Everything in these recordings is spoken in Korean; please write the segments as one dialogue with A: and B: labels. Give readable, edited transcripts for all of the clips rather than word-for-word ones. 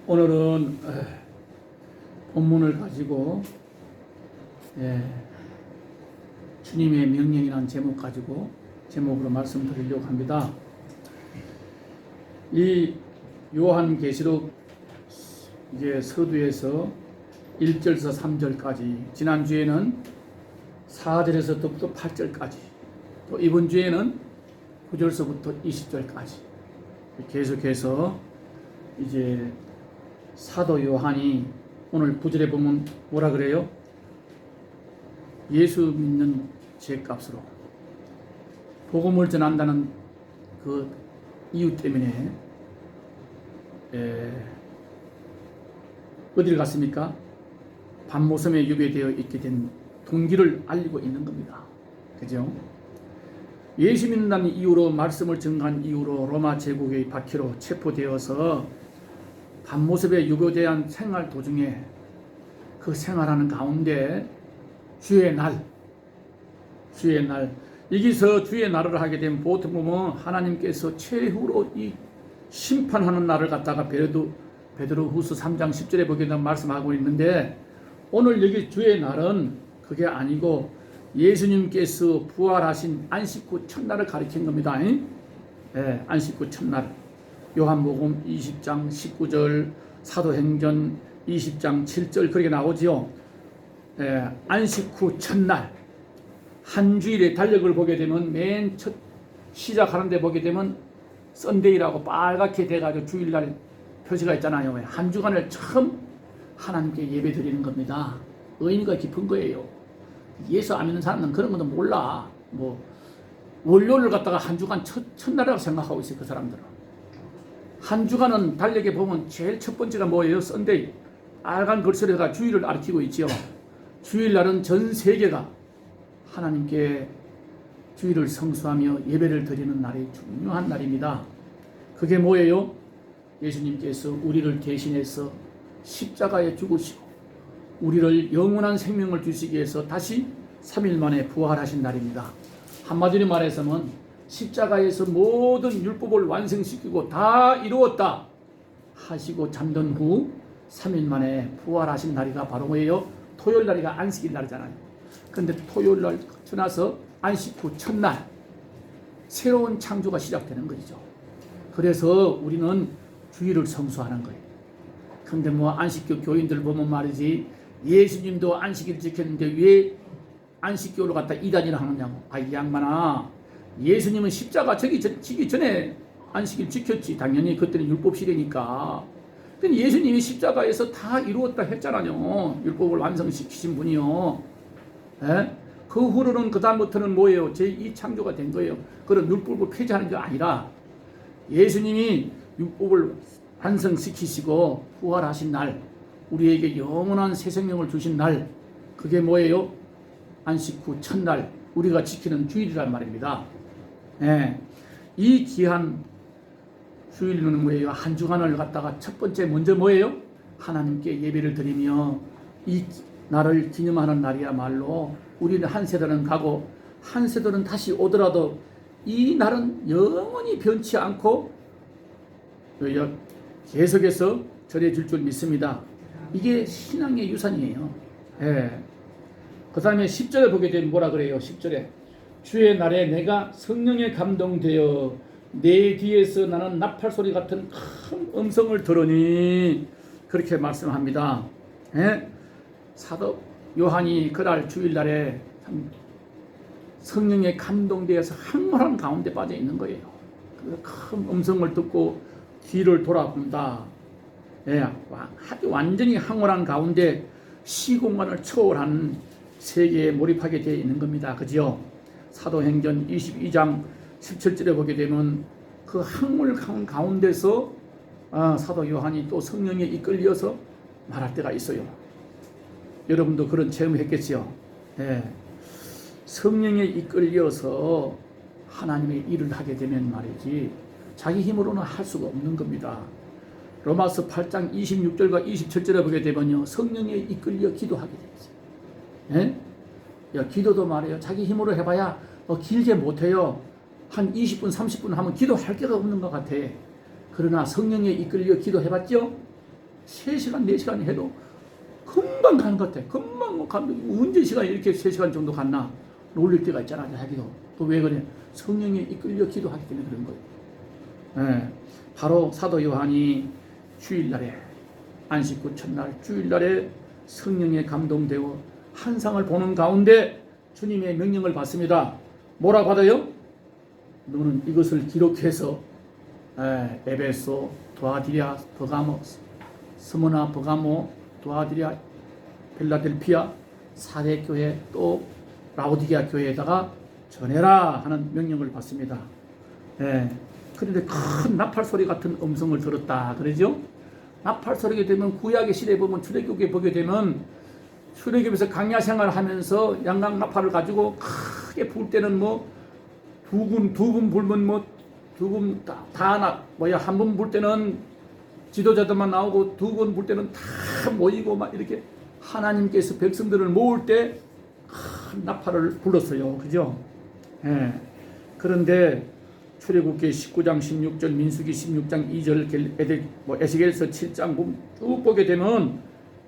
A: 오늘은 본문을 가지고 주님의 명령이라는 제목으로 말씀드리려고 합니다. 이 요한계시록 이제 서두에서 1절에서 3절까지, 지난주에는 4절에서부터 8절까지, 또 이번 주에는 9절서부터 20절까지 계속해서 이제 사도 요한이 오늘 9절에 보면 뭐라 그래요? 예수 믿는 죄값으로 복음을 전한다는 그 이유 때문에 어디를 갔습니까? 밤모섬에 유배되어 있게 된 동기를 알리고 있는 겁니다. 그죠? 예수 믿는다는 이유로, 말씀을 증거한 이유로 로마 제국의 박해로 체포되어서 밤모습에 유교대한 생활 도중에 그 생활하는 가운데 주의 날 여기서 주의 날을 하게 되면 보통 보면 하나님께서 최후로 이 심판하는 날을 갖다가 베드로후서 3장 10절에 보게 되면 말씀하고 있는데, 오늘 여기 주의 날은 그게 아니고 예수님께서 부활하신 안식 후 첫날을 가리킨 겁니다. 안식 후 첫날. 요한복음 20장 19절, 사도행전 20장 7절 그렇게 나오지요. 안식 후 첫날, 한 주일의 달력을 보게 되면 맨 첫 시작하는 데 보게 되면 썬데이라고 빨갛게 돼가지고 주일날 표시가 있잖아요. 한 주간을 처음 하나님께 예배 드리는 겁니다. 의미가 깊은 거예요. 예수 안 믿는 사람은 그런 것도 몰라. 월요일을 갖다가 한 주간 첫날이라고 생각하고 있어요. 그 사람들은. 한 주간은 달력에 보면 제일 첫 번째가 뭐예요? 썬데이. 빨간 글씨로가 주일을 가리키고 있지요. 주일날은 전 세계가 하나님께 주일을 성수하며 예배를 드리는 날이 중요한 날입니다. 그게 뭐예요? 예수님께서 우리를 대신해서 십자가에 죽으시고 우리를 영원한 생명을 주시기 위해서 다시 3일 만에 부활하신 날입니다. 한마디로 말해서는 십자가에서 모든 율법을 완성시키고 다 이루었다 하시고 잠든 후 3일 만에 부활하신 날이가 바로 뭐예요? 토요일 날이가 안식일 날이잖아요. 그런데 토요일 날 지나서 안식 후 첫날 새로운 창조가 시작되는 거죠. 그래서 우리는 주일을 성수하는 거예요. 근데 안식교 교인들 보면 말이지, 예수님도 안식일 지켰는데 왜 안식교로 갖다 이단이라 하느냐고. 이 양반아, 예수님은 십자가 지기 전에 안식일 지켰지. 당연히 그때는 율법 시대니까. 근데 예수님이 십자가에서 다 이루었다 했잖아요. 율법을 완성시키신 분이요. 그 후로는 그 다음부터는 뭐예요? 제2 창조가 된 거예요. 그런 율법을 폐지하는 게 아니라 예수님이 율법을 완성시키시고 부활하신 날, 우리에게 영원한 새 생명을 주신 날, 그게 뭐예요? 안식 후 첫날 우리가 지키는 주일이란 말입니다. 이 귀한 주일은 뭐예요? 한 주간을 갖다가 첫 번째 먼저 뭐예요? 하나님께 예배를 드리며 이 날을 기념하는 날이야말로 우리는 한 세대는 가고 한 세대는 다시 오더라도 이 날은 영원히 변치 않고 계속해서 전해질 줄 믿습니다. 이게 신앙의 유산이에요. 그 다음에 10절에 보게 되면 뭐라 그래요? 10절에 주의 날에 내가 성령에 감동되어 내 뒤에서 나는 나팔 소리 같은 큰 음성을 들으니, 그렇게 말씀합니다. 사도 요한이 그날 주일날에 성령에 감동되어서 황홀한 가운데 빠져 있는 거예요. 그 큰 음성을 듣고 뒤를 돌아본다. 아주 완전히 황홀한 가운데 시공간을 초월한 세계에 몰입하게 되어 있는 겁니다. 그죠? 사도행전 22장 17절에 보게 되면 그 황홀한 가운데서 사도 요한이 또 성령에 이끌려서 말할 때가 있어요. 여러분도 그런 체험을 했겠지요? 성령에 이끌려서 하나님의 일을 하게 되면 말이지, 자기 힘으로는 할 수가 없는 겁니다. 로마서 8장 26절과 27절에 보게 되면요, 성령에 이끌려 기도하게 되죠. 기도도 말이에요. 자기 힘으로 해봐야 길게 못해요. 한 20분 30분 하면 기도할 게가 없는 것 같아. 그러나 성령에 이끌려 기도해봤죠? 3시간, 4시간 해도 금방 가는 것 같아. 금방 뭐 언제 시간이 이렇게 3시간 정도 갔나 놀릴 때가 있잖아. 자기도. 또 왜 그래? 성령에 이끌려 기도하기 때문에 그런 거예요. 예, 바로 사도 요한이 주일날에 안식구 첫날 주일날에 성령에 감동되어 환상을 보는 가운데 주님의 명령을 받습니다. 뭐라 받아요? 너는 이것을 기록해서 에베소, 도아디랴, 버가모, 스무나, 버가모, 도아디랴, 필라델피아, 사대교회 또 라오디게아 교회에다가 전해라 하는 명령을 받습니다. 그런데 큰 나팔 소리 같은 음성을 들었다 그러죠? 나팔 소리가 되면 구약의 시대에 보면 출애굽에 보게 되면 출애굽에서 강야 생활하면서 양각 나팔을 가지고 크게 불 때는 뭐 두 분 불면 뭐 두 분 다 한 분 불 때는 지도자들만 나오고 두 분 불 때는 다 모이고 막 이렇게 하나님께서 백성들을 모을 때 큰 나팔을 불렀어요. 그죠? 그런데 출애굽기 19장 16절, 민수기 16장 2절, 에스겔서 7장 쭉 보게 되면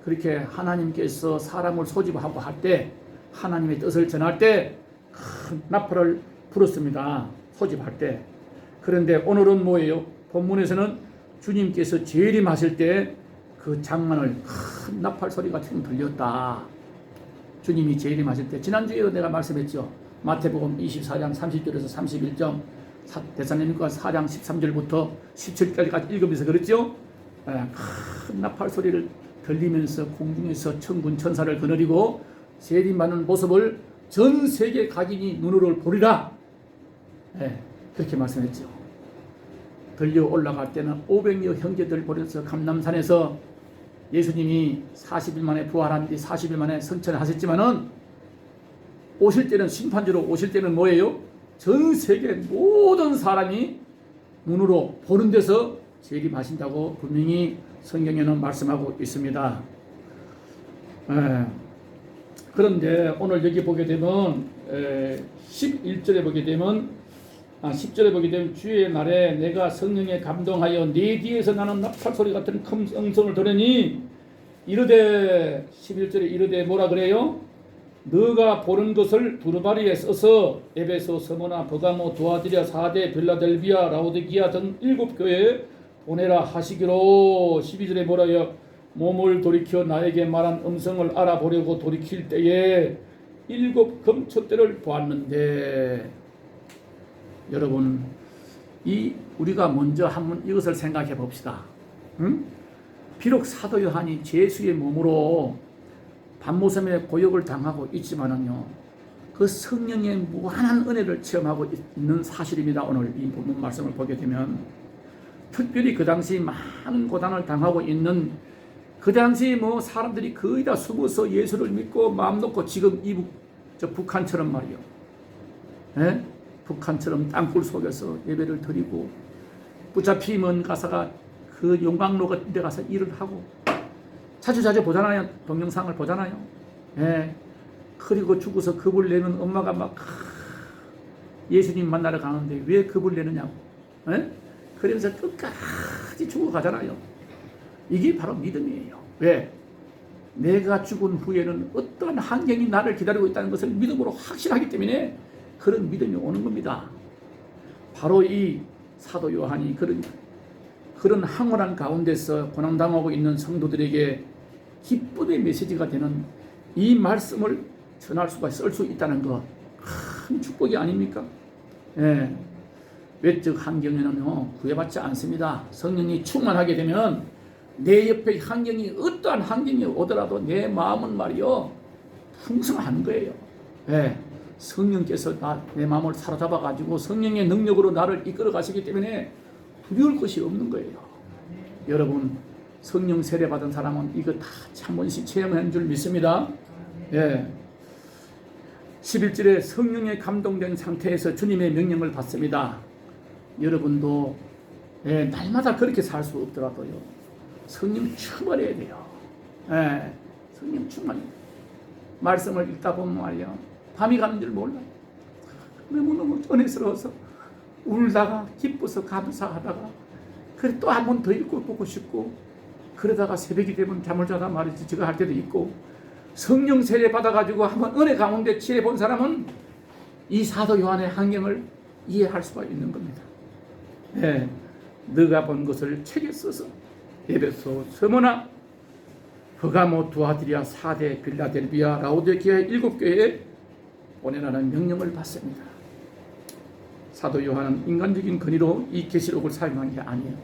A: 그렇게 하나님께서 사람을 소집하고 할 때 하나님의 뜻을 전할 때 큰 나팔을 불었습니다. 소집할 때. 그런데 오늘은 뭐예요? 본문에서는 주님께서 재림하실 때 그 장만을 큰 나팔 소리가 지금 들렸다. 주님이 재림하실 때 지난주에도 내가 말씀했죠. 마태복음 24장 30절에서 31절, 데살로니가 4장 13절부터 17절까지 읽으면서 그랬죠. 큰 나팔 소리를 들리면서 공중에서 천군 천사를 거느리고 재림하는 모습을 전 세계 각인이 눈으로 보리라. 그렇게 말씀했죠. 들려 올라갈 때는 500여 형제들 보내서 감람산에서 예수님이 40일 만에 부활한 뒤 40일 만에 승천하셨지만은 오실 때는 심판주로 오실 때는 뭐예요? 전 세계 모든 사람이 눈으로 보는 데서 재림하신다고 분명히 성경에는 말씀하고 있습니다. 그런데 오늘 여기 보게 되면 11절에 보게 되면 10절에 보게 되면 주의 날에 내가 성령에 감동하여 네 뒤에서 나는 나팔 소리 같은 큰 음성을 들으니 이르되 11절에 이르되 뭐라 그래요? 너가 보는 것을 두루마리에 써서 에베소, 스무나, 버가모, 도아디랴, 사대, 빌라델비아, 라오디게아 등 7교회에 보내라 하시기로. 12절에 뭐라요? 몸을 돌이켜 나에게 말한 음성을 알아보려고 돌이킬 때에 7 금촛대를 보았는데, 여러분 우리가 먼저 한번 이것을 생각해 봅시다. 비록 사도 요한이 제수의 몸으로 밤모섬에 고역을 당하고 있지만은요, 그 성령의 무한한 은혜를 체험하고 있는 사실입니다. 오늘 이 본문 말씀을 보게 되면 특별히 그 당시 많은 고난을 당하고 있는, 그 당시 뭐 사람들이 거의 다 숨어서 예수를 믿고 마음 놓고 지금 저 북한처럼 말이요, 북한처럼 땅굴 속에서 예배를 드리고 붙잡히면 가사가 그 용광로 같은 데 가서 일을 하고 자주 보잖아요. 동영상을 보잖아요. 그리고 죽어서 겁을 내는 엄마가 막 예수님 만나러 가는데 왜 겁을 내느냐고. 그러면서 끝까지 죽어가잖아요. 이게 바로 믿음이에요. 왜? 내가 죽은 후에는 어떠한 환경이 나를 기다리고 있다는 것을 믿음으로 확신하기 때문에 그런 믿음이 오는 겁니다. 바로 이 사도 요한이 그런 황홀한 가운데서 고난당하고 있는 성도들에게 기쁨의 메시지가 되는 이 말씀을 전할 수가 쓸 수 있다는 거 큰 축복이 아닙니까? 외적 환경에는 구애받지 않습니다. 성령이 충만하게 되면 내 옆에 환경이 어떠한 환경이 오더라도 내 마음은 말이요 풍성한 거예요. 성령께서 내 마음을 사로잡아 가지고 성령의 능력으로 나를 이끌어 가시기 때문에 두려울 것이 없는 거예요. 여러분 성령 세례 받은 사람은 이거 다 한 번씩 체험한 줄 믿습니다. 11절에 성령에 감동된 상태에서 주님의 명령을 받습니다. 여러분도 날마다 그렇게 살 수 없더라도요, 성령 충만해야 돼요. 성령 충만. 말씀을 읽다 보면 말이야 밤이 가는 줄 몰라. 너무너무 은혜스러워서 울다가 기뻐서 감사하다가 그래 또 한 번 더 읽고 보고 싶고 그러다가 새벽이 되면 잠을 자다 말이지 제가 할 때도 있고, 성령 세례 받아가지고 한번 은혜 가운데 취해 본 사람은 이 사도 요한의 환경을 이해할 수가 있는 겁니다. 네, 너가 본 것을 책에 써서 에베소, 스무나, 버가모, 두아디리아, 사데, 빌라델비아, 라오디게아 7교회에 보내라는 명령을 받습니다. 사도 요한은 인간적인 권위로 이 계시록을 사용한 게 아니에요.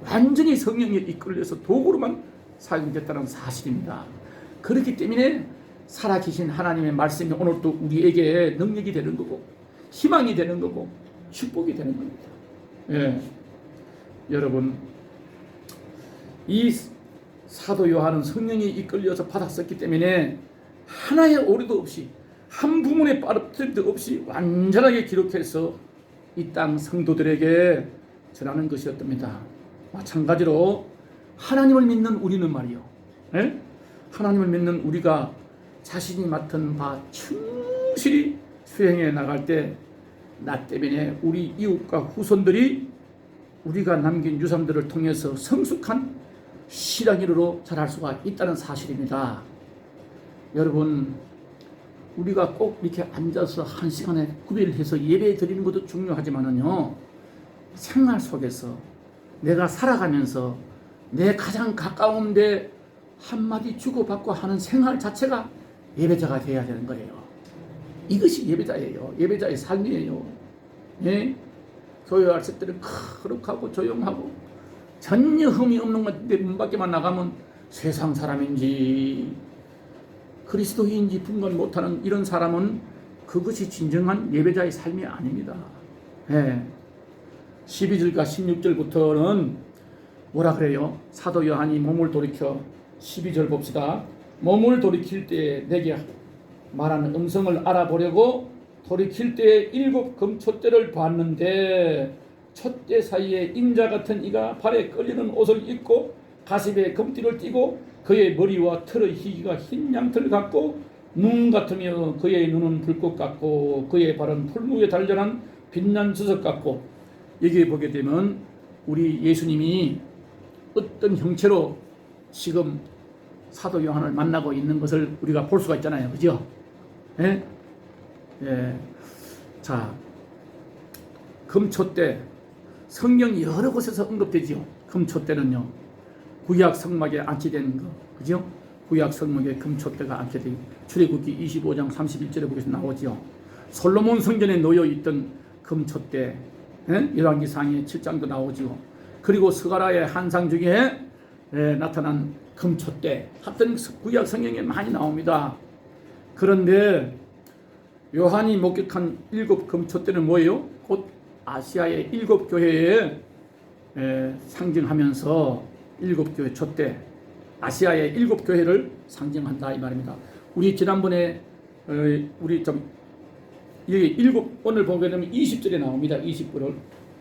A: 완전히 성령에 이끌려서 도구로만 사용됐다는 사실입니다. 그렇기 때문에 살아계신 하나님의 말씀이 오늘 또 우리에게 능력이 되는 거고, 희망이 되는 거고, 축복이 되는 겁니다. 예. 여러분, 이 사도 요한은 성령이 이끌려서 받았었기 때문에 하나의 오류도 없이, 한 부분의 빠름도 없이 완전하게 기록해서 이 땅 성도들에게 전하는 것이었답니다. 마찬가지로 하나님을 믿는 우리는 말이요, 예? 하나님을 믿는 우리가 자신이 맡은 바 충실히 수행해 나갈 때 나 때문에 우리 이웃과 후손들이 우리가 남긴 유산들을 통해서 성숙한 신앙인으로 자랄 수가 있다는 사실입니다. 여러분, 우리가 꼭 이렇게 앉아서 한 시간에 구별해서 예배 드리는 것도 중요하지만은요, 생활 속에서 내가 살아가면서 내 가장 가까운 데 한마디 주고받고 하는 생활 자체가 예배자가 되어야 되는 거예요. 이것이 예배자예요. 예배자의 삶이에요. 예? 교회 왔을 때는 거룩하고 조용하고 전혀 흠이 없는 건데 문 밖에만 나가면 세상 사람인지 그리스도인지 분간 못하는 이런 사람은 그것이 진정한 예배자의 삶이 아닙니다. 예. 12절과 16절부터는 뭐라 그래요? 사도 요한이 몸을 돌이켜 12절 봅시다. 몸을 돌이킬 때에 내게 말하는 음성을 알아보려고 돌이킬 때에 7 금촛대를 봤는데, 촛대 사이에 인자 같은 이가 발에 끌리는 옷을 입고 가슴에 금띠를 띠고 그의 머리와 털의 희기가 흰 양털 같고 눈 같으며 그의 눈은 불꽃 같고 그의 발은 풀무에 단련한 빛난 주석 같고. 여기에 보게 되면 우리 예수님이 어떤 형체로 지금 사도 요한을 만나고 있는 것을 우리가 볼 수가 있잖아요. 그죠? 예? 예. 자, 금촛대, 성경 여러 곳에서 언급되지요. 금촛대는요, 구약 성막에 안치된 거, 그죠? 구약 성막에 금촛대가 안치된, 출애굽기 25장 31절에 보게서 나오죠. 솔로몬 성전에 놓여 있던 금촛대, 예? 열왕기상의 7장도 나오죠. 그리고 스가랴의 한상 중에 나타난 금촛대, 하여튼 구약 성경에 많이 나옵니다. 그런데 요한이 목격한 7 금촛대는 뭐예요? 곧 아시아의 7 교회에 상징하면서 7 교회 촛대, 아시아의 7 교회를 상징한다 이 말입니다. 우리 지난번에 우리 좀 여기 7 오늘 보게 되면 20절에 나옵니다. 20절을.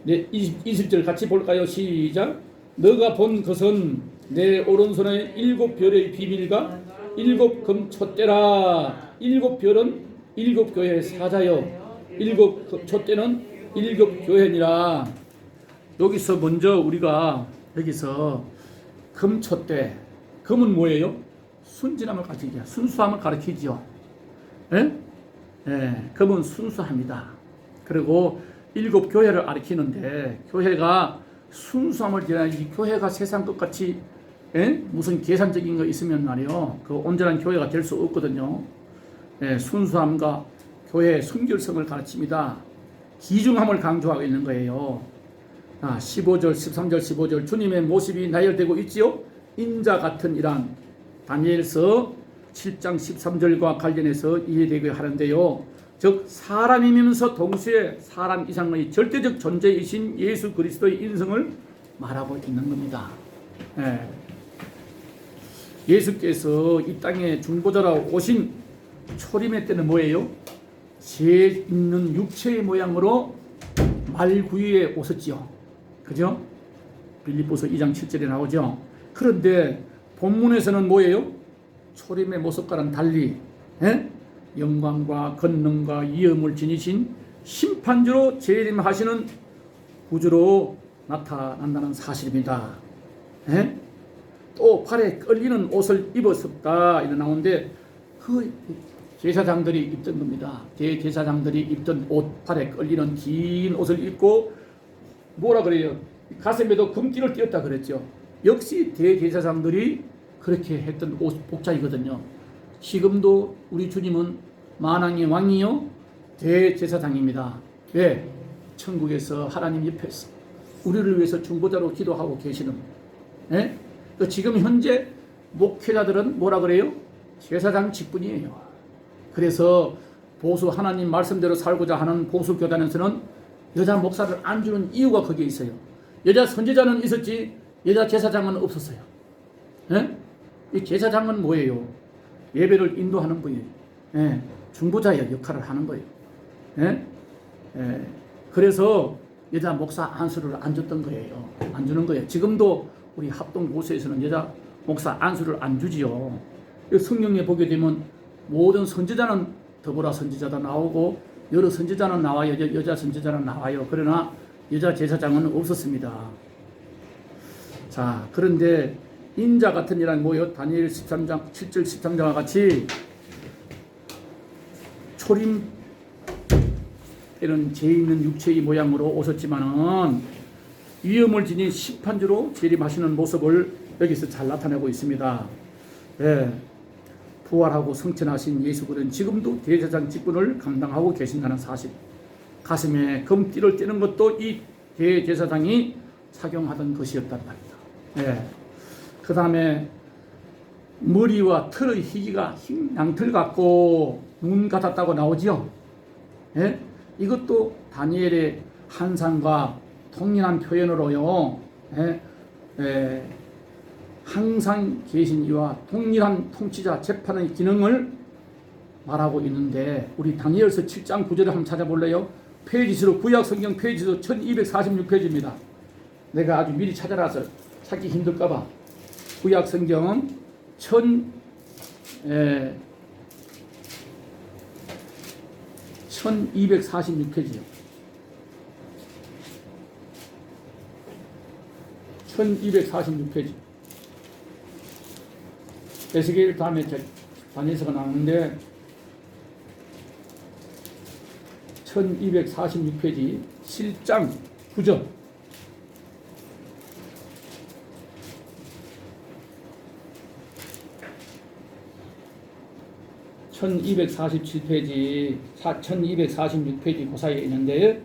A: 네, 20절 같이 볼까요? 시작. 너가 본 것은 내 오른손의 7 별의 비밀과 7 금촛대라. 7 별은 7 교회의 사자요, 7 촛대는 7 교회니라. 여기서 먼저 우리가 여기서 금촛대, 금은 뭐예요? 순진함을 가리키죠. 순수함을 가리키죠. 예? 예, 금은 순수합니다. 그리고 7 교회를 가리키는데, 교회가 순수함을 지나야지, 교회가 세상 것 같이 무슨 계산적인 거 있으면 말이요, 그 온전한 교회가 될 수 없거든요. 예, 순수함과 교회의 순결성을 가르칩니다. 기중함을 강조하고 있는 거예요. 15절, 13절, 15절 주님의 모습이 나열되고 있지요. 인자 같은 이란 다니엘서 7장 13절과 관련해서 이해되게 하는데요. 즉 사람이면서 동시에 사람 이상의 절대적 존재이신 예수 그리스도의 인성을 말하고 있는 겁니다. 예. 예수께서 이 땅에 중보자로 오신 초림의 때는 뭐예요? 죄 있는 육체의 모양으로 말구유에 오셨지요. 그죠? 빌립보서 2장 7절에 나오죠. 그런데 본문에서는 뭐예요? 초림의 모습과는 달리 영광과 권능과 위엄을 지니신 심판주로 재림하시는 구주로 나타난다는 사실입니다. 또 팔에 끌리는 옷을 입었었다 이런 나오는데 그 제사장들이 입던 겁니다. 대제사장들이 입던 옷, 팔에 끌리는 긴 옷을 입고 뭐라 그래요? 가슴에도 금띠를 띄었다 그랬죠. 역시 대제사장들이 그렇게 했던 옷 복장이거든요. 지금도 우리 주님은 만왕의 왕이요 대제사장입니다. 왜? 천국에서 하나님 옆에서 우리를 위해서 중보자로 기도하고 계시는. 예? 지금 현재 목회자들은 뭐라 그래요? 제사장 직분이에요. 그래서 보수 하나님 말씀대로 살고자 하는 보수 교단에서는 여자 목사를 안 주는 이유가 거기에 있어요. 여자 선지자는 있었지 여자 제사장은 없었어요. 예? 이 제사장은 뭐예요? 예배를 인도하는 분이에요. 예? 중보자의 역할을 하는 거예요. 예? 예. 그래서 여자 목사 안수를 안 줬던 거예요. 안 주는 거예요. 지금도 우리 합동보수에서는 여자 목사 안수를 안 주지요. 성경에 보게 되면 모든 선지자는 더불어 선지자도 나오고 여러 선지자는 나와요. 여자 선지자는 나와요. 그러나 여자 제사장은 없었습니다. 자, 그런데 인자 같은 이란 뭐요? 다니엘 13장 7절 13장과 같이 초림 때는 죄 있는 육체의 모양으로 오셨지만은 위엄을 지닌 심판주로 재림하시는 모습을 여기서 잘 나타내고 있습니다. 예, 부활하고 성천하신 예수 그는 지금도 대제사장 직분을 감당하고 계신다는 사실. 가슴에 금띠를 띠는 것도 이 대제사장이 착용하던 것이었단 말이다. 예. 그 다음에 머리와 털의 희기가 흰 양털 같고 눈 같았다고 나오지요. 예? 이것도 다니엘의 환상과 동일한 표현으로요. 예? 예. 항상 계신 이와 동일한 통치자 재판의 기능을 말하고 있는데 우리 다니엘서 7장 9절을 한번 찾아볼래요? 페이지수로 구약 성경 페이지수 1246페이지입니다. 내가 아주 미리 찾아라서 찾기 힘들까봐 구약 성경 1246페이지요. 1246페이지. 에스겔 다음에 다니엘서가 나오는데 1246페이지 7장 9절. (1247페이지) 1246페이지 그 사이에 있는데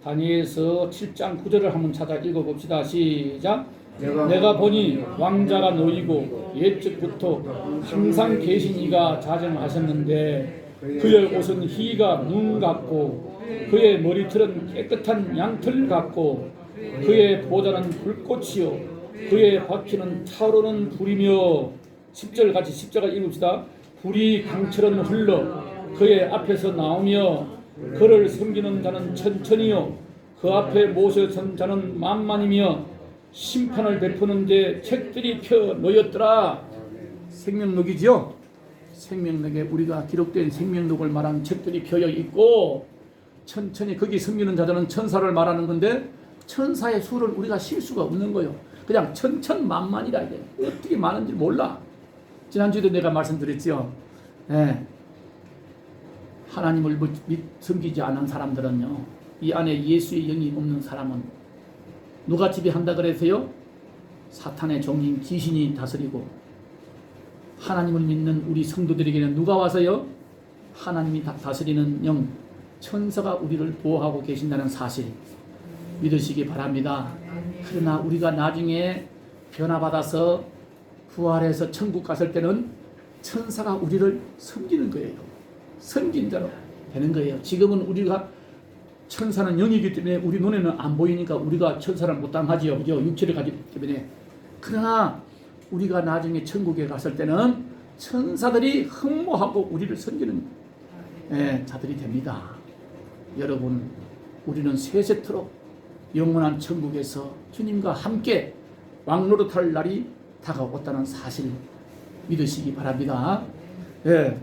A: 다니엘서 7장 9절을 한번 찾아 읽어봅시다. 시작. 내가 보니 왕자가 놓이고 옛적부터 항상 계신 이가 자정하셨는데 그의 옷은 희가 눈 같고 그의 머리털은 깨끗한 양털 같고 그의 보좌는 불꽃이요 그의 바퀴는 타오르는 불이며 10절 같이 십자가 읽읍시다. 불이 강처럼 흘러 그의 앞에서 나오며 그를 섬기는 자는 천천히요 그 앞에 모셔선 자는 만만이며 심판을 베푸는데 책들이 펴 놓였더라. 생명록이죠. 생명록에 우리가 기록된 생명록을 말하는 책들이 펴여 있고 천천히 거기 섬기는 자들은 천사를 말하는 건데 천사의 수를 우리가 실 수가 없는 거예요. 그냥 천천만만이라 이게 어떻게 많은지 몰라. 지난주에도 내가 말씀드렸죠. 네. 하나님을 섬기지 않은 사람들은요, 이 안에 예수의 영이 없는 사람은 누가 지배한다 그래서요? 사탄의 종인 귀신이 다스리고 하나님을 믿는 우리 성도들에게는 누가 와서요? 하나님이 다스리는 영, 천사가 우리를 보호하고 계신다는 사실 믿으시기 바랍니다. 그러나 우리가 나중에 변화받아서 부활해서 천국 갔을 때는 천사가 우리를 섬기는 거예요. 섬긴 자로 되는 거예요. 지금은 우리가 천사는 영이기 때문에 우리 눈에는 안 보이니까 우리가 천사를 못 당하지요. 그죠? 육체를 가지기 때문에. 그러나 우리가 나중에 천국에 갔을 때는 천사들이 흠모하고 우리를 섬기는 자들이 됩니다. 여러분, 우리는 세세토록 영원한 천국에서 주님과 함께 왕노릇할 날이 다가왔다는 사실 믿으시기 바랍니다. 예.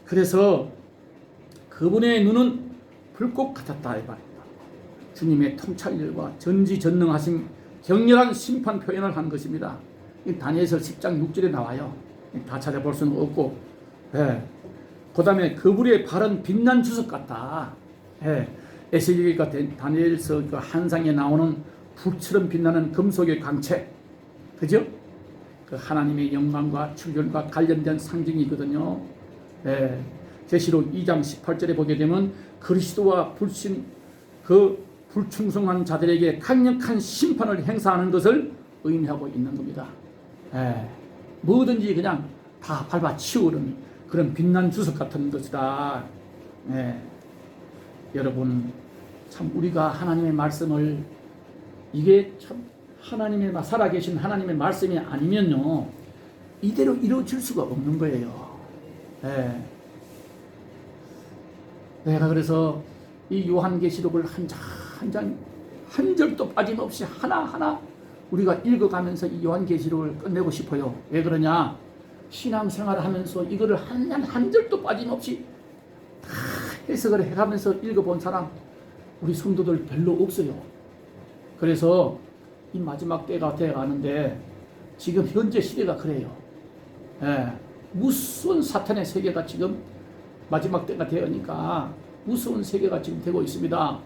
A: 그래서 그분의 눈은 불꽃 같았다 이 말입니다. 주님의 통찰력과 전지전능하신 격렬한 심판 표현을 한 것입니다. 다니엘서 10장 6절에 나와요. 다 찾아볼 수는 없고, 예. 그 다음에 그불의 발은 빛난 주석 같다. 예. 에스겔과 다니엘서 그 한상에 나오는 불처럼 빛나는 금속의 광채, 그죠? 그 하나님의 영광과 출현과 관련된 상징이거든요. 예. 계시록 2장 18절에 보게 되면 그리스도와 그 불충성한 자들에게 강력한 심판을 행사하는 것을 의미하고 있는 겁니다. 예. 뭐든지 그냥 다 밟아 치우는 그런 빛난 주석 같은 것이다. 예. 여러분, 참 우리가 하나님의 말씀을, 이게 참 하나님의 살아계신 하나님의 말씀이 아니면요 이대로 이루어질 수가 없는 거예요. 예. 내가 그래서 이 요한계시록을 한 절도 빠짐없이 하나하나 우리가 읽어가면서 이 요한계시록을 끝내고 싶어요. 왜 그러냐? 신앙생활을 하면서 이거를 한 절도 빠짐없이 다 해석을 해가면서 읽어본 사람 우리 성도들 별로 없어요. 그래서 이 마지막 때가 돼가는데 지금 현재 시대가 그래요. 예, 무서운 사탄의 세계가 지금 마지막 때가 되니까 무서운 세계가 지금 되고 있습니다.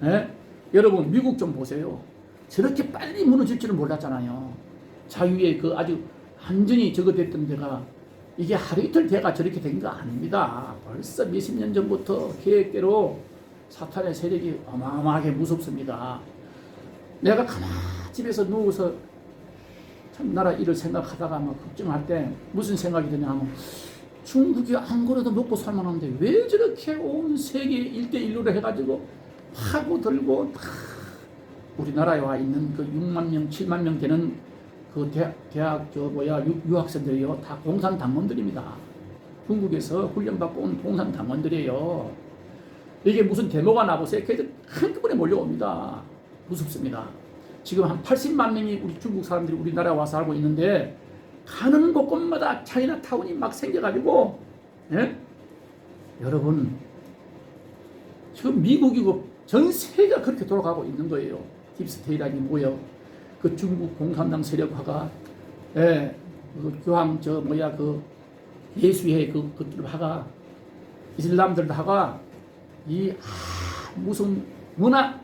A: 예? 여러분 미국 좀 보세요. 저렇게 빨리 무너질 줄은 몰랐잖아요. 자유의 그 아주 완전히 저거 됐던 데가 이게 하루 이틀 돼가 저렇게 된 거 아닙니다. 벌써 몇십 년 전부터 계획대로 사탄의 세력이 어마어마하게 무섭습니다. 내가 가만히 집에서 누워서 참 나라 일을 생각하다가 막 걱정할 때 무슨 생각이 드냐 하면 중국이 안 그래도 먹고 살만한데 왜 저렇게 온 세계 1대1로 해가지고 파고 들고 다 우리나라에 와 있는 그 6만 명, 7만 명 되는 그 대학 유학생들이요 다 공산당원들입니다. 중국에서 훈련받고 온 공산당원들이에요. 이게 무슨 데모가 나보세요. 걔들 한꺼번에 몰려옵니다. 무섭습니다. 지금 한 80만 명이 우리 중국 사람들이 우리나라에 와서 살고 있는데 가는 곳곳마다 차이나타운이 막 생겨가지고, 예? 여러분 지금 미국이고 전 세계가 그렇게 돌아가고 있는 거예요. 딥스테이트라니 뭐예요? 그 중국 공산당 세력화가, 예, 그 교황 그 예수회 그들 하가 이슬람들 하가 무슨 문화,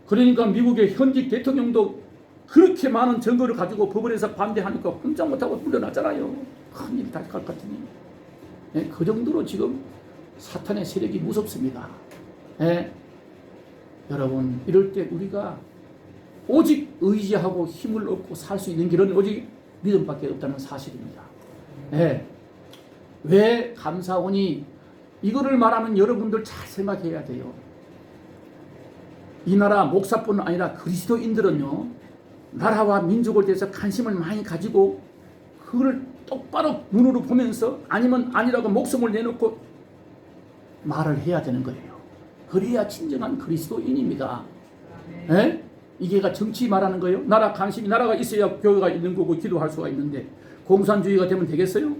A: 그러니까 미국의 현직 대통령도 그렇게 많은 증거를 가지고 법원에서 반대하니까 꼼짝 못하고 물러났잖아요. 큰일 날 것 같으니. 예, 그 정도로 지금 사탄의 세력이 무섭습니다. 예, 여러분 이럴 때 우리가 오직 의지하고 힘을 얻고 살 수 있는 길은 오직 믿음밖에 없다는 사실입니다. 예, 왜 감사원이 이거를 말하는 여러분들 잘 생각해야 돼요. 이 나라 목사뿐 아니라 그리스도인들은요 나라와 민족을 대해서 관심을 많이 가지고 그걸 똑바로 눈으로 보면서 아니면 아니라고 목숨을 내놓고 말을 해야 되는 거예요. 그래야 진정한 그리스도인입니다. 예? 이게가 정치 말하는 거예요. 나라 관심이, 나라가 있어야 교회가 있는 거고 기도할 수가 있는데 공산주의가 되면 되겠어요?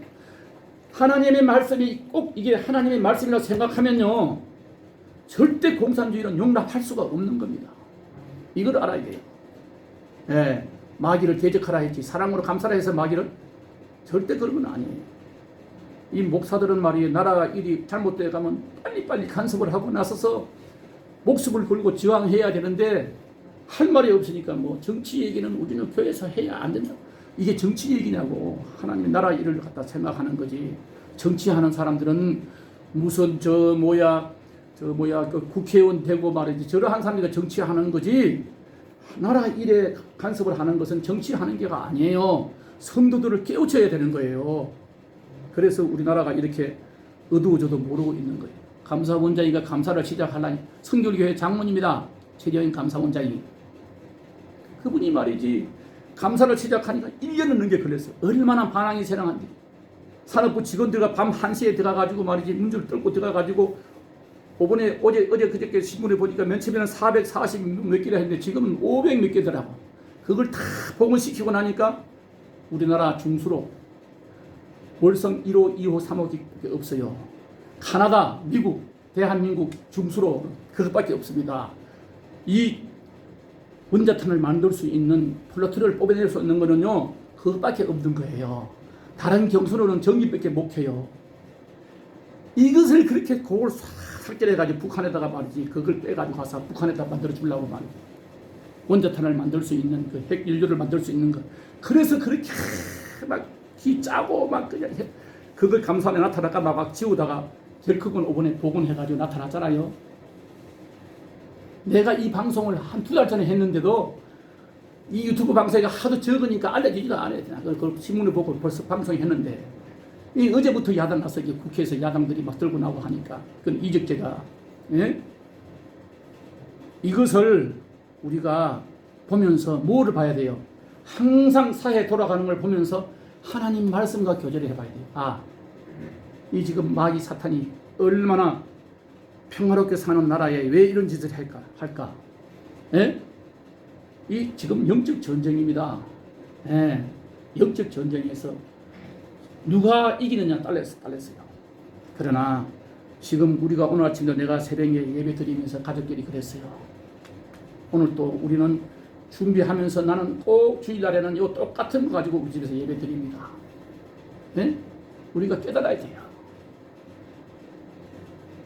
A: 하나님의 말씀이 꼭 이게 하나님의 말씀이라고 생각하면요 절대 공산주의는 용납할 수가 없는 겁니다. 이걸 알아야 돼요. 예, 마귀를 대적하라 했지 사랑으로 감싸라 해서 마귀를 절대 그런 건 아니에요. 이 목사들은 말이에요 나라 일이 잘못되어 가면 빨리빨리 간섭을 하고 나서서 목숨을 걸고 저항해야 되는데 할 말이 없으니까 뭐 정치 얘기는 우리는 교회에서 해야 안 된다. 이게 정치 얘기냐고. 하나님의 나라 일을 갖다 생각하는 거지. 정치하는 사람들은 무슨 그 국회의원 되고 말이지 저러한 사람들이 정치하는 거지. 나라 일에 간섭을 하는 것은 정치하는 게가 아니에요. 성도들을 깨우쳐야 되는 거예요. 그래서 우리나라가 이렇게 어두워져도 모르고 있는 거예요. 감사원장이가 감사를 시작하려니 성결교회 장모님입니다. 최재현 감사원장이. 그분이 말이지 감사를 시작하니까 1년은 넘게 걸렸어요. 얼마나 반항이 세랑한데. 산업부 직원들과 밤 1시에 들어가가지고 말이지 문줄 뚫고 들어가가지고 어제 그저께 신문에 보니까 맨 처음에는 440 몇 개라 했는데 지금은 500 몇 개더라고. 그걸 다 복원시키고 나니까 우리나라 중수로 월성 1호, 2호, 3호밖에 없어요. 카나다, 미국, 대한민국 중수로 그것밖에 없습니다. 이 원자탄을 만들 수 있는 플루토늄을 뽑아낼 수 있는 거는요 그것밖에 없는 거예요. 다른 경선으로는 전기밖에 못 켜요. 이것을 그렇게 그걸 싹 설계해가지고 북한에다가 말이지 그걸 빼가지고 가서 북한에다 만들어 주려고 말이지 원자탄을 만들 수 있는 그 핵연료를 만들 수 있는 거. 그래서 그렇게 막 기 짜고 막 그냥 그걸 감사원에 나타나가 막 지우다가 결국은 5번에 복원해가지고 나타났잖아요. 내가 이 방송을 한 2달 전에 했는데도 이 유튜브 방송이 하도 적으니까 알려주지도 않아요. 그걸 신문을 보고 벌써 방송했는데 이 어제부터 야당 나서 국회에서 야당들이 막 들고 나오고 하니까 그건 이적제가 예? 이것을 우리가 보면서 뭐를 봐야 돼요? 항상 사회 돌아가는 걸 보면서 하나님 말씀과 교제를 해봐야 돼요. 아, 이 지금 마귀 사탄이 얼마나 평화롭게 사는 나라에 왜 이런 짓을 할까? 예? 이 지금 영적 전쟁입니다. 예, 영적 전쟁에서 누가 이기느냐 딸렸어요. 그러나 지금 우리가 오늘 아침도 내가 새벽에 예배 드리면서 가족끼리 그랬어요. 오늘 또 우리는 준비하면서 나는 꼭 주일날에는 이 똑같은 거 가지고 우리 집에서 예배 드립니다. 네? 우리가 깨달아야 돼요.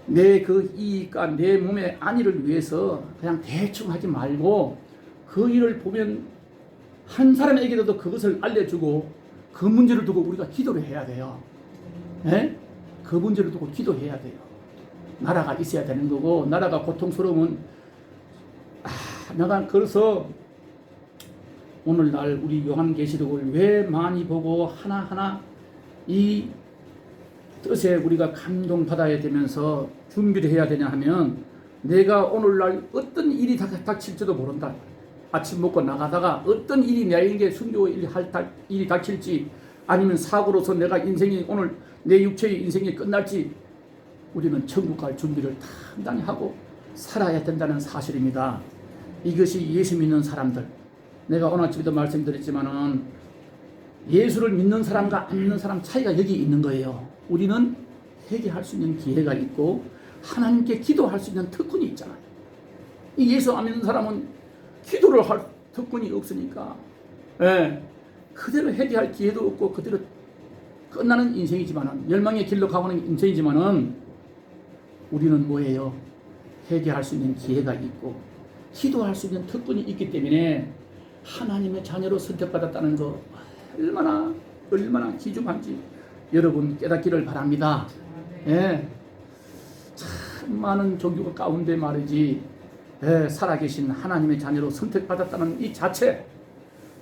A: 내 그 이익과 내 몸의 안위를 위해서 그냥 대충 하지 말고 그 일을 보면 한 사람에게도 그것을 알려주고 그 문제를 두고 우리가 기도를 해야 돼요. 네? 그 문제를 두고 기도해야 돼요. 나라가 있어야 되는 거고 나라가 고통스러우면 내가 그래서 오늘날 우리 요한계시록을 왜 많이 보고 하나하나 이 뜻에 우리가 감동받아야 되면서 준비를 해야 되냐 하면 내가 오늘날 어떤 일이 닥칠지도 모른다. 아침 먹고 나가다가 어떤 일이 나에게 순교 일이 닥칠지 아니면 사고로서 내가 인생이 오늘 내 육체의 인생이 끝날지 우리는 천국 갈 준비를 단단히 하고 살아야 된다는 사실입니다. 이것이 예수 믿는 사람들, 내가 오늘 아침에도 말씀드렸지만은 예수를 믿는 사람과 안 믿는 사람 차이가 여기 있는 거예요. 우리는 회개할 수 있는 기회가 있고 하나님께 기도할 수 있는 특권이 있잖아요. 이 예수 안 믿는 사람은 기도를 할 특권이 없으니까 예, 그대로 회개할 기회도 없고 그대로 끝나는 인생이지만은 멸망의 길로 가고는 인생이지만은 우리는 뭐예요? 회개할 수 있는 기회가 있고 기도할 수 있는 특권이 있기 때문에 하나님의 자녀로 선택받았다는 거 얼마나 귀중한지 여러분 깨닫기를 바랍니다. 예, 참 많은 종교 가운데 말이지 예, 살아계신 하나님의 자녀로 선택받았다는 이 자체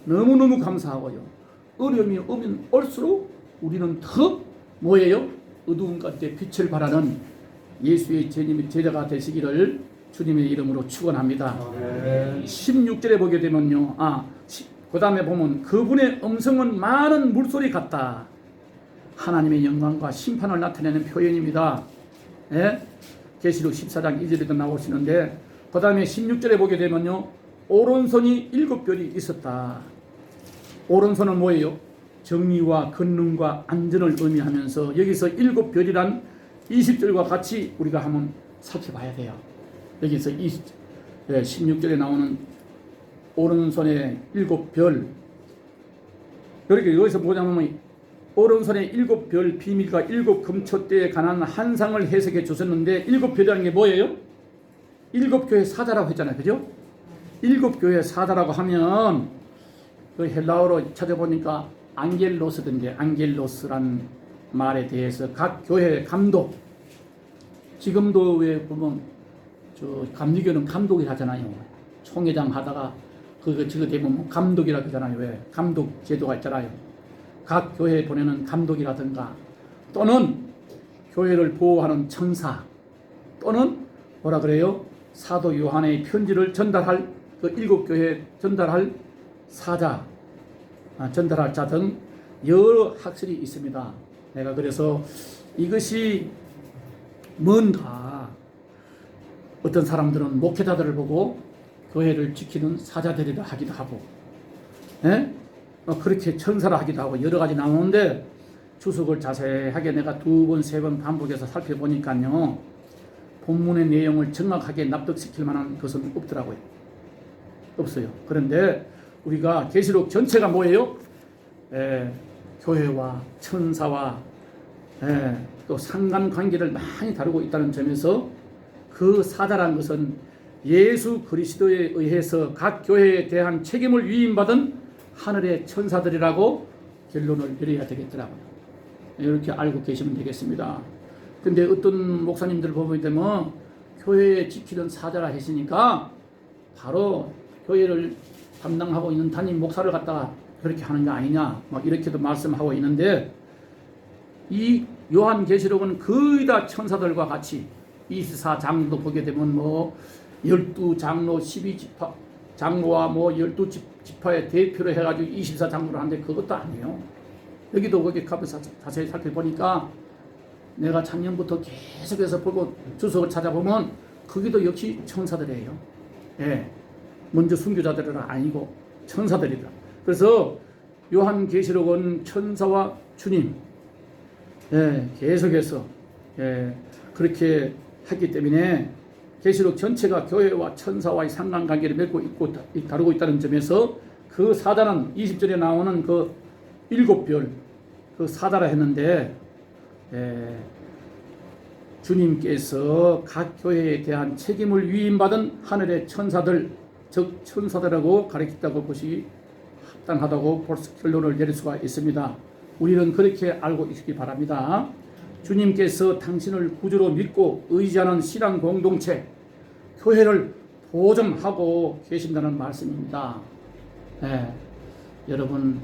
A: 너무너무 감사하고요. 어려움이 오면 올수록 우리는 더 뭐예요? 어두운 가운데 빛을 발하는 예수의 제자가 되시기를 주님의 이름으로 축원합니다. 16절에 보게 되면요. 그 다음에 보면 그분의 음성은 많은 물소리 같다. 하나님의 영광과 심판을 나타내는 표현입니다. 예? 계시록 14장 2절에도 나오시는데 그 다음에 16절에 보게 되면요. 오른손이 7별이 있었다. 오른손은 뭐예요? 정의와 권능과 안전을 의미하면서 여기서 7별이란 20절과 같이 우리가 한번 살펴봐야 돼요. 여기서 16절에 나오는 오른손의 7별 이렇게 여기서 보자면 오른손의 7별 비밀과 7금초대에 관한 한상을 해석해 주셨는데 7별이라는 게 뭐예요? 7교회 사자라고 했잖아요. 그죠? 7교회 사자라고 하면 그 헬라어로 찾아보니까 안겔로스던데 안겔로스란 말에 대해서 각 교회 감독 지금도 왜 보면 저 감리교는 감독이 하잖아요. 총회장 하다가 그거 되면 감독이라고 하잖아요. 왜? 감독 제도가 있잖아요. 각 교회에 보내는 감독이라든가 또는 교회를 보호하는 천사 또는 뭐라 그래요? 사도 요한의 편지를 전달할 그 7교회에 전달할 사자, 전달할 자 등 여러 학설이 있습니다. 내가 그래서 이것이 뭔가 어떤 사람들은 목회자들을 보고 교회를 지키는 사자들이라 하기도 하고 예? 그렇게 천사라 하기도 하고 여러 가지 나오는데 주석을 자세하게 내가 2번, 3번 반복해서 살펴보니까요. 본문의 내용을 정확하게 납득시킬 만한 것은 없더라고요. 없어요. 그런데 우리가 계시록 전체가 뭐예요? 교회와 천사와 또 상관관계를 많이 다루고 있다는 점에서 그 사자란 것은 예수 그리스도에 의해서 각 교회에 대한 책임을 위임받은 하늘의 천사들이라고 결론을 내려야 되겠더라고요. 이렇게 알고 계시면 되겠습니다. 근데 어떤 목사님들 보게 되면 교회에 지키던 사자라 했으니까 바로 교회를 담당하고 있는 담임 목사를 갖다가 그렇게 하는 게 아니냐 막 이렇게도 말씀하고 있는데, 이 요한계시록은 거의 다 천사들과 같이 24장도 보게 되면 12장로 12지파 장로와 12지파의 대표로 해가지고 24장로를 하는데 그것도 아니에요. 여기도 거기 가서 자세히 살펴보니까 내가 작년부터 계속해서 보고 주석을 찾아보면 거기도 역시 천사들이에요. 먼저 순교자들은 아니고 천사들이다. 그래서 요한계시록은 천사와 주님 계속해서 그렇게 했기 때문에 계시록 전체가 교회와 천사와의 상관관계를 맺고 있고 다루고 있다는 점에서 그 사자는 20절에 나오는 그 7별 그 사자라 했는데, 주님께서 각 교회에 대한 책임을 위임받은 하늘의 천사들, 즉 천사들하고 가르쳤다고 보시기 합당하다고 벌써 결론을 내릴 수가 있습니다. 우리는 그렇게 알고 있기 바랍니다. 주님께서 당신을 구주로 믿고 의지하는 신앙 공동체, 교회를 보존하고 계신다는 말씀입니다. 여러분,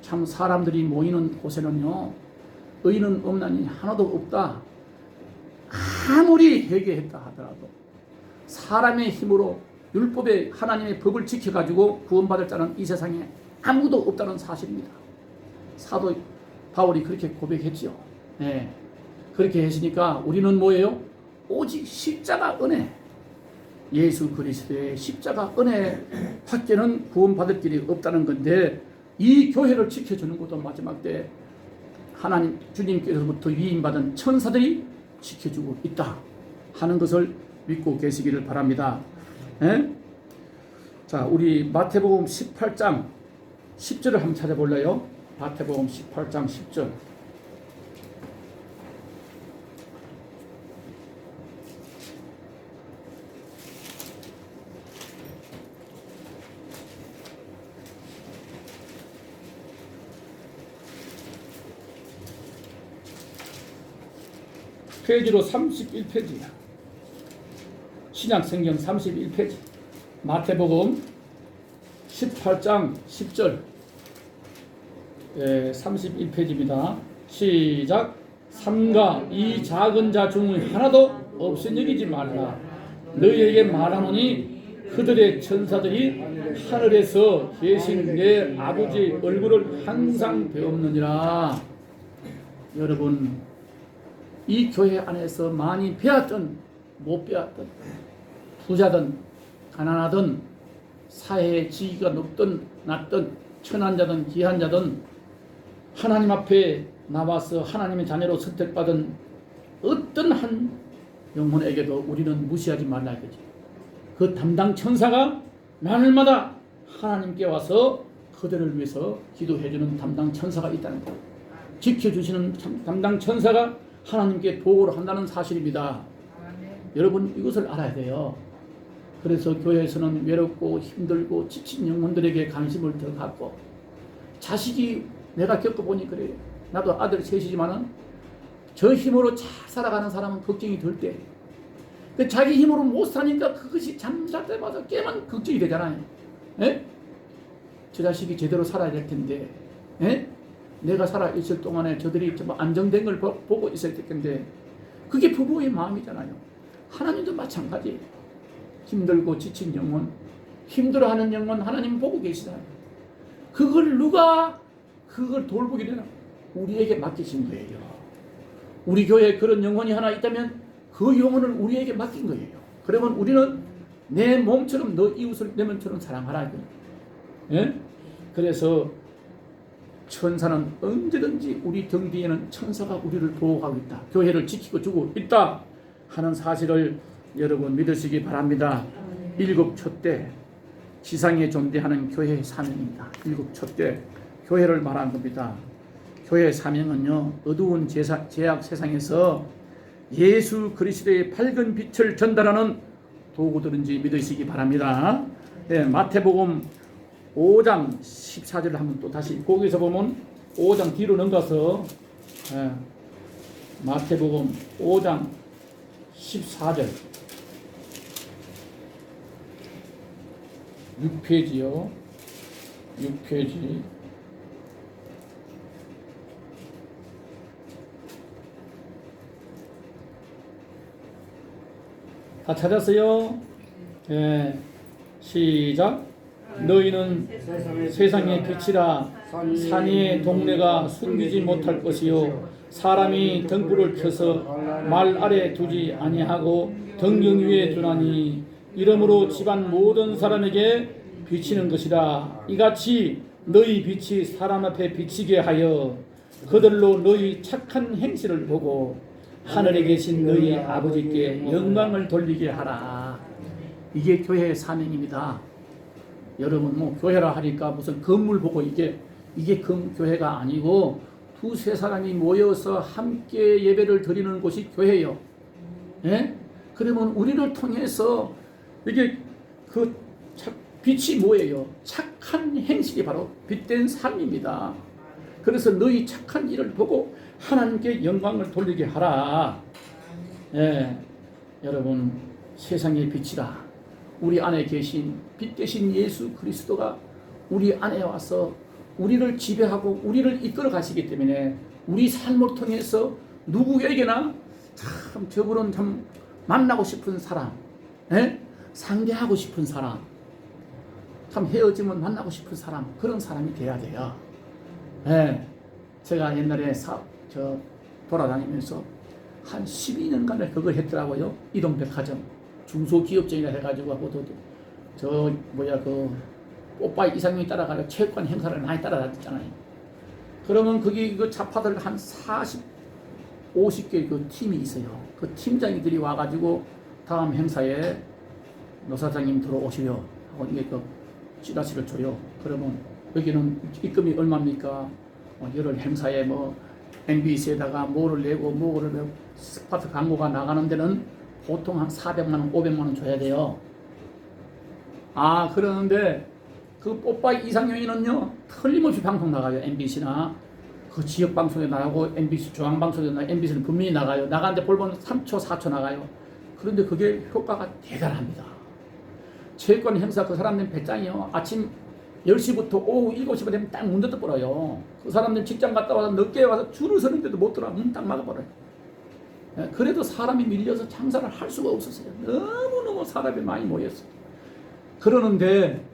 A: 참 사람들이 모이는 곳에는요, 의인은 없나니 하나도 없다. 아무리 회개했다 하더라도 사람의 힘으로 율법의 하나님의 법을 지켜가지고 구원받을 자는 이 세상에 아무도 없다는 사실입니다. 사도 바울이 그렇게 고백했죠. 그렇게 했으니까 우리는 뭐예요? 오직 십자가 은혜, 예수 그리스도의 십자가 은혜 밖에는 구원받을 길이 없다는 건데, 이 교회를 지켜주는 것도 마지막 때 하나님 주님께서부터 위임받은 천사들이 지켜주고 있다 하는 것을 믿고 계시기를 바랍니다. 자, 우리 마태복음 18장 10절을 한번 찾아볼래요? 마태복음 18장 10절. 페이지로 31페이지야. 신약성경 31페이지. 마태복음 18장 10절 31페이지입니다. 시작. 삼가 이 작은 자 중의 하나도 없인 여기지 말라. 너희에게 말하노니 그들의 천사들이 하늘에서 계신 내 아버지의 얼굴을 항상 배웠느니라. 여러분, 이 교회 안에서 많이 배웠든 못 배웠든, 부자든 가난하든 사회의 지위가 높든 낮든 천한 자든 귀한 자든 하나님 앞에 나와서 하나님의 자녀로 선택받은 어떤 한 영혼에게도 우리는 무시하지 말라 이거지. 그 담당 천사가 날마다 하나님께 와서 그들을 위해서 기도해주는 담당 천사가 있다는 것, 지켜주시는 담당 천사가 하나님께 보고를 한다는 사실입니다. 여러분, 이것을 알아야 돼요. 그래서 교회에서는 외롭고 힘들고 지친 영혼들에게 관심을 더 갖고, 자식이 내가 겪어보니 그래요. 나도 아들 셋이지만은 저 힘으로 잘 살아가는 사람은 걱정이 덜 때, 자기 힘으로 못 사니까 그것이 잠잘 때마다 깨만 걱정이 되잖아요. 저 자식이 제대로 살아야 될 텐데, 내가 살아있을 동안에 저들이 좀 안정된 걸 보고 있을 텐데, 그게 부부의 마음이잖아요. 하나님도 마찬가지. 힘들고 지친 영혼, 힘들어하는 영혼 하나님 보고 계시잖아요. 그걸 누가 그걸 돌보게 되나? 우리에게 맡기신 거예요. 우리 교회에 그런 영혼이 하나 있다면 그 영혼을 우리에게 맡긴 거예요. 그러면 우리는 내 몸처럼 너 이웃을 내 몸처럼 사랑하라. 그래서 천사는 언제든지 우리 등 뒤에는 천사가 우리를 보호하고 있다. 교회를 지키고 주고 있다 하는 사실을 여러분 믿으시기 바랍니다. 일곱 촛대, 지상에 존재하는 교회의 사명입니다. 일곱 촛대, 교회를 말한 겁니다. 교회의 사명은요, 어두운 죄악 세상에서 예수 그리스도의 밝은 빛을 전달하는 도구들인지 믿으시기 바랍니다. 네, 마태복음 5장 14절을 한번 또 다시 거기서 보면 5장 뒤로 넘겨서 마태복음 5장 14절 6페이지요. 6페이지 다 찾았어요? 네. 시작. 너희는 세상의 빛이라. 산 위의 동네가 숨기지 못할 것이요 사람이 등불을 켜서 말 아래 두지 아니하고 등경 위에 두나니 이러므로 집안 모든 사람에게 비치는 것이라. 이같이 너희 빛이 사람 앞에 비치게 하여 그들로 너희 착한 행실을 보고 하늘에 계신 너희 아버지께 영광을 돌리게 하라. 이게 교회의 사명입니다. 여러분 뭐 교회라 하니까 무슨 건물 보고 이게 교회가 아니고 두세 사람이 모여서 함께 예배를 드리는 곳이 교회예요. 예? 그러면 우리를 통해서 이게 그 빛이 뭐예요? 착한 행실이 바로 빛된 삶입니다. 그래서 너희 착한 일을 보고 하나님께 영광을 돌리게 하라. 예, 여러분 세상의 빛이라. 우리 안에 계신 빛 대신 예수 그리스도가 우리 안에 와서 우리를 지배하고 우리를 이끌어 가시기 때문에 우리 삶을 통해서 누구에게나 참 저분은 참 만나고 싶은 사람, 예? 상대하고 싶은 사람, 참 헤어지면 만나고 싶은 사람, 그런 사람이 돼야 돼요. 예, 제가 옛날에 돌아다니면서 한 12년간을 그걸 했더라고요. 이동백화점 중소기업청이라 해가지고 하고도 그 오빠의 이상형이 따라가요. 체육관 행사를 많이 따라다녔잖아요. 그러면 거기 그 좌파들 한 50개 그 팀이 있어요. 그 팀장이들이 와가지고 다음 행사에 노 사장님 들어오시려 하고 이게 그 찌라시를 줘요. 그러면 여기는 입금이 얼마입니까? 여러 행사에 뭐 MBC에다가 뭐를 내고 스파트 광고가 나가는 데는 보통 한 400만 원, 500만 원 줘야 돼요. 아, 그러는데 그 뽀빠이 이상형이는요 틀림없이 방송 나가요. MBC나 그 지역 방송에 나가고 MBC 중앙 방송에 나가고 MBC는 분명히 나가요. 나가는데 볼보는 3초, 4초 나가요. 그런데 그게 효과가 대단합니다. 체육관 행사 그 사람들 배짱이요. 아침 10시부터 오후 7시가 되면 딱 문 닫아버려요. 그 사람들 직장 갔다 와서 늦게 와서 줄을 서는데도 못 들어와. 문 딱 막아버려요. 그래도 사람이 밀려서 장사를 할 수가 없었어요. 너무너무 사람이 많이 모였어요. 그러는데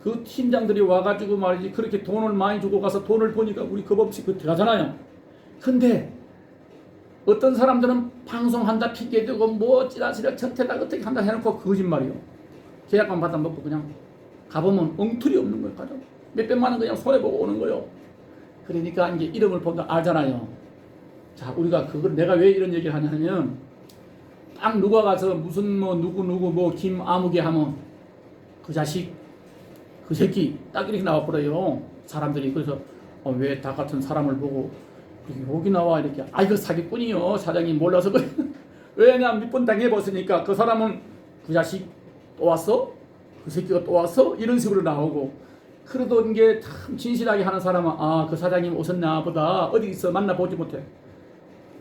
A: 그 팀장들이 와가지고 말이지 그렇게 돈을 많이 주고 가서 돈을 보니까 우리 그 법칙 그 들어가잖아요. 근데 어떤 사람들은 방송한다 핑계대고 뭐 찌라시라 전태다 어떻게 한다 해놓고 거짓말이요. 계약만 받아 먹고 그냥 가보면 엉터리 없는 거예요. 가죠. 몇백만 원 그냥 손해보고 오는 거예요. 그러니까 이제 이름을 보면 알잖아요. 자, 우리가 그걸 내가 왜 이런 얘기를 하냐면 딱 누가 가서 무슨 뭐 누구 뭐 김아무개 하면 그 자식 그 새끼 딱 이렇게 나와버려요. 사람들이. 그래서 왜 다 같은 사람을 보고 여기 나와 이렇게 이거 사기꾼이요. 사장님 몰라서 그래. 왜냐 몇 번 당해봤으니까 그 사람은 그 자식 또 왔어? 그 새끼가 또 왔어? 이런 식으로 나오고 그래도 이게 참 진실하게 하는 사람은 그 사장님 오셨나 보다 어디 있어 만나보지 못해.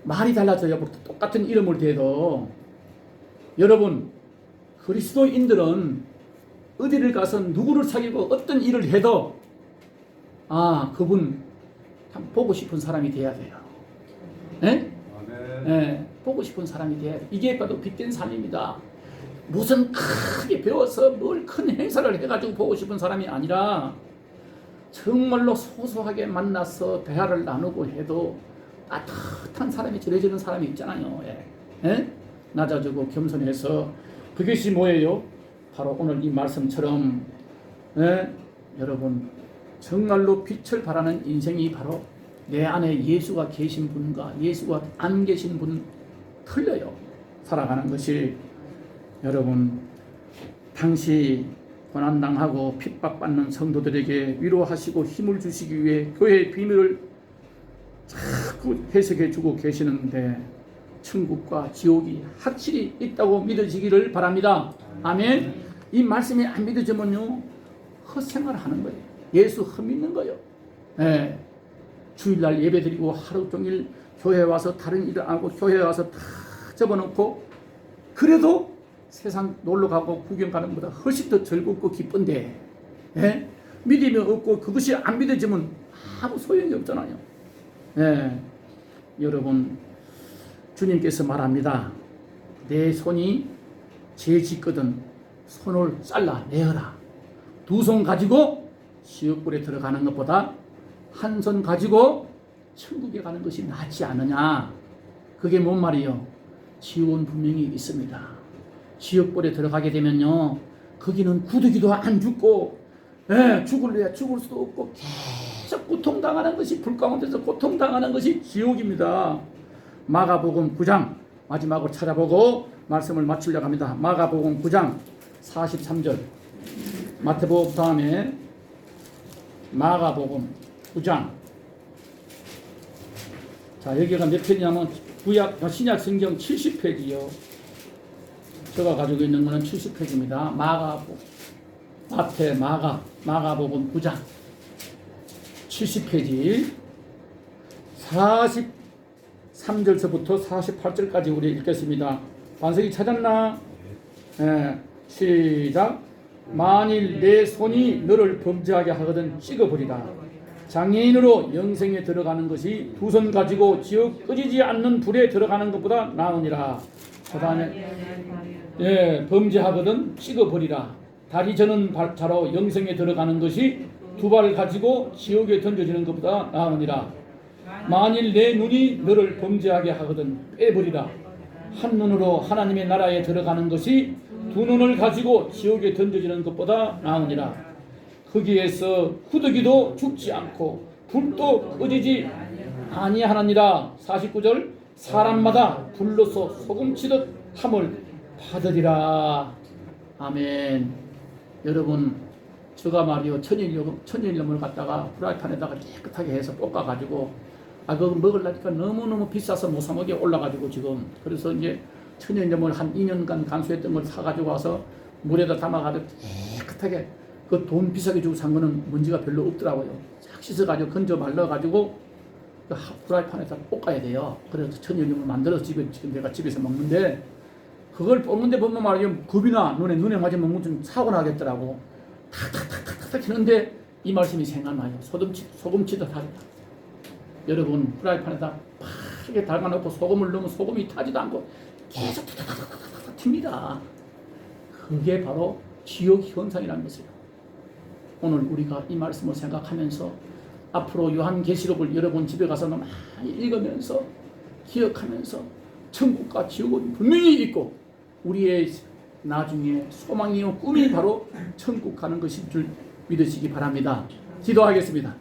A: 말이 달라져요. 똑같은 이름을 대도. 여러분 그리스도인들은 어디를 가서 누구를 사귀고 어떤 일을 해도 그분 참 보고 싶은 사람이 돼야 돼요. 네? 네, 보고 싶은 사람이 돼야 돼요. 이게 바로 빛된 삶입니다. 무슨 크게 배워서 뭘 큰 행사를 해가지고 보고 싶은 사람이 아니라 정말로 소소하게 만나서 대화를 나누고 해도 따뜻한 사람이 전해지는 사람이 있잖아요. 예? 낮아지고 겸손해서 그것이 뭐예요? 바로 오늘 이 말씀처럼 여러분 정말로 빛을 발하는 인생이 바로 내 안에 예수가 계신 분과 예수가 안 계신 분 틀려요. 살아가는 것이. 여러분 당시 고난당하고 핍박받는 성도들에게 위로하시고 힘을 주시기 위해 교회의 비밀을 자꾸 해석해주고 계시는데 천국과 지옥이 확실히 있다고 믿어지기를 바랍니다. 아멘. 이 말씀이 안 믿어지면요 헛생활 하는 거예요. 예수 헛믿는 거예요. 예. 주일날 예배드리고 하루 종일 교회 와서 다른 일을 안 하고 교회 와서 다 접어놓고 그래도 세상 놀러가고 구경 가는 것보다 훨씬 더 즐겁고 기쁜데 예? 믿음이 없고 그것이 안 믿어지면 아무 소용이 없잖아요. 예. 여러분 주님께서 말합니다. 내 손이 죄짓거든 손을 잘라내어라. 두 손 가지고 지옥불에 들어가는 것보다 한 손 가지고 천국에 가는 것이 낫지 않느냐. 그게 뭔 말이요? 지옥은 분명히 있습니다. 지옥불에 들어가게 되면요 거기는 구더기도 안 죽고 죽을래야 죽을 수도 없고 계속 고통당하는 것이 불 가운데서 고통당하는 것이 지옥입니다. 마가복음 9장 마지막으로 찾아보고 말씀을 마치려고 합니다. 마가복음 9장 43절 마태복음 다음에 마가복음 9장 자 여기가 몇 편이냐면 신약 성경 70페이지요. 제가 가지고 있는 거는 70페이지입니다. 마가복음 9장 70페이지 43절서부터 48절까지 우리 읽겠습니다. 반석이 찾았나? 시작. 만일 내 손이 너를 범죄하게 하거든 찍어버리라. 장애인으로 영생에 들어가는 것이 두 손 가지고 지옥 꺼지지 않는 불에 들어가는 것보다 나으니라. 그 다음에 범죄하거든 찍어버리라. 다리 저는 자로 영생에 들어가는 것이 두 발 가지고 지옥에 던져지는 것보다 나으니라. 만일 내 눈이 너를 범죄하게 하거든 빼버리라. 한 눈으로 하나님의 나라에 들어가는 것이 두 눈을 가지고 지옥에 던져지는 것보다 나으니라. 거기에서 구더기도 죽지 않고 불도 꺼지지 아니하느니라. 49절 사람마다 불로서 소금치듯 함을 받으리라. 아멘. 여러분 제가 말이요 천일염을 갖다가 프라이팬에다가 깨끗하게 해서 볶아가지고 그거 먹으려니까 너무너무 비싸서 못 사 먹게 올라가지고 지금 그래서 이제 천일염을 한 2년간 간수했던 걸 사가지고 와서 물에다 담아가지고 깨끗하게 그 돈 비싸게 주고 산 거는 먼지가 별로 없더라고요. 싹 씻어가지고 건져 말라가지고 그 프라이팬에다 볶아야 돼요. 그래서 천일염을 만들어서 지금 내가 집에서 먹는데 그걸 볶는데 보면 말이요 겁이나 눈에 맞으면 좀 사고 나겠더라고. 탁탁탁탁탁 치는데 이 말씀이 생각나요. 소금치도 타겠다. 여러분 프라이팬에다 파게 담아놓고 소금을 넣으면 소금이 타지도 않고 계속 탁탁탁탁 튑니다. 그게 바로 지옥 현상이라는 것이에요. 오늘 우리가 이 말씀을 생각하면서 앞으로 요한계시록을 여러분 집에 가서 많이 읽으면서 기억하면서 천국과 지옥은 분명히 있고 우리의 나중에 소망이요 꿈이 바로 천국 가는 것인 줄 믿으시기 바랍니다. 기도하겠습니다.